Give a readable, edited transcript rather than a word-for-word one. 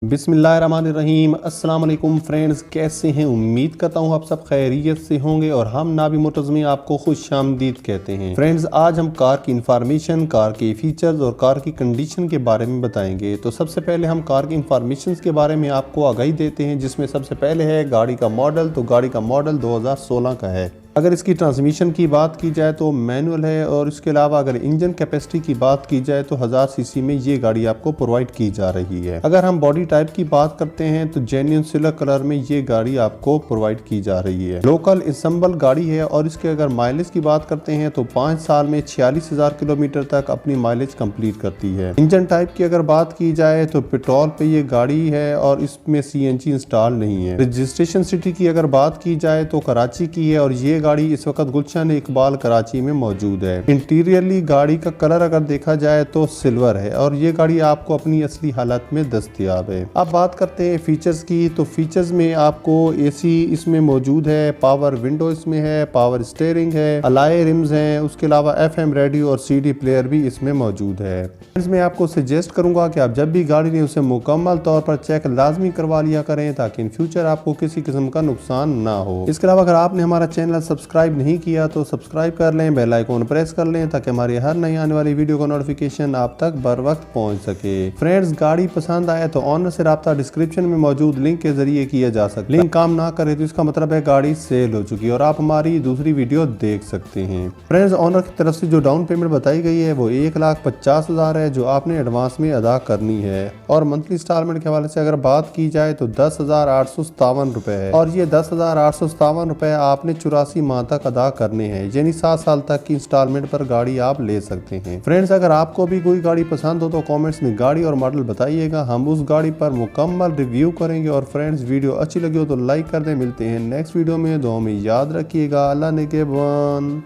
बिस्मिल्लाहिर्रहमानिर्रहीम। अस्सलाम वालेकुम फ्रेंड्स, कैसे हैं? उम्मीद करता हूँ आप सब खैरियत से होंगे और हम नाबी मोटर्स में आपको खुश आमदीद कहते हैं। फ्रेंड्स, आज हम कार की इंफॉर्मेशन, कार के फीचर्स और कार की कंडीशन के बारे में बताएंगे। तो सबसे पहले हम कार की इंफॉर्मेशन के बारे में आपको आगाही देते हैं, जिसमें सबसे पहले है गाड़ी का मॉडल। तो गाड़ी का मॉडल 2016 का है। अगर इसकी ट्रांसमिशन की बात की जाए तो मैनुअल है, और इसके अलावा अगर इंजन कैपेसिटी की बात की जाए तो 1000 सीसी में ये गाड़ी आपको प्रोवाइड की जा रही है। अगर हम बॉडी टाइप की बात करते हैं तो जेन्युइन सिल्वर कलर में ये गाड़ी आपको प्रोवाइड की जा रही है। लोकल इंसेंबल गाड़ी है, और इसके अगर माइलेज की बात करते हैं तो 5 साल में 46,000 किलोमीटर तक अपनी माइलेज कंप्लीट करती है। इंजन टाइप की अगर बात की जाए तो पेट्रोल पे ये गाड़ी है और इसमें CNG इंस्टॉल नहीं है। रजिस्ट्रेशन सिटी की अगर बात की जाए तो कराची की है, और ये गाड़ी इस वक्त गुलशन इकबाल कराची में मौजूद है। इंटीरियरली गाड़ी का कलर अगर देखा जाए तो सिल्वर है, और ये गाड़ी आपको अपनी असली हालत में दस्तयाब है। अब बात करते हैं फीचर्स की। तो फीचर्स में आपको AC इसमें मौजूद है, पावर विंडो इसमें है, पावर स्टीयरिंग है, अलॉय रिम्स हैं, उसके अलावा FM रेडियो और CD प्लेयर भी इसमें मौजूद है। मैं आपको सजेस्ट करूंगा कि आप जब भी गाड़ी लें उसे मुकम्मल तौर पर चेक लाजमी करवा लिया करें, ताकि इन फ्यूचर आपको किसी किस्म का नुकसान ना हो। इसके अलावा अगर आपने हमारा चैनल सब्सक्राइब नहीं किया तो सब्सक्राइब कर लें, बेल आइकॉन प्रेस कर लें, ताकि हमारी हर नई आने वाली वीडियो का नोटिफिकेशन आप तक बर वक्त पहुंच सके। फ्रेंड्स, गाड़ी पसंद आए तो ऑनर से रब्ता डिस्क्रिप्शन में मौजूद लिंक के जरिए किया जा सकता है। लिंक काम ना करे तो इसका मतलब है गाड़ी सेल हो चुकी है और आप हमारी दूसरी वीडियो देख सकते हैं। फ्रेंड्स, ऑनर की तरफ से जो डाउन पेमेंट बताई गई है वो 1,50,000 है, जो आपने एडवांस में अदा करनी है। और मंथली इंस्टॉलमेंट के हवाले से अगर बात की जाए तो 10,857 रुपए है, और ये 10,857 रुपए आपने 84 माह तक अदा करने हैं, यानी 7 साल तक की इंस्टॉलमेंट पर गाड़ी आप ले सकते हैं। फ्रेंड्स, अगर आपको भी कोई गाड़ी पसंद हो तो कमेंट्स में गाड़ी और मॉडल बताइएगा, हम उस गाड़ी पर मुकम्मल रिव्यू करेंगे। और फ्रेंड्स, वीडियो अच्छी लगी हो तो लाइक कर दें। मिलते हैं नेक्स्ट वीडियो में, दुआ में याद रखिएगा। अल्लाह ने के बन।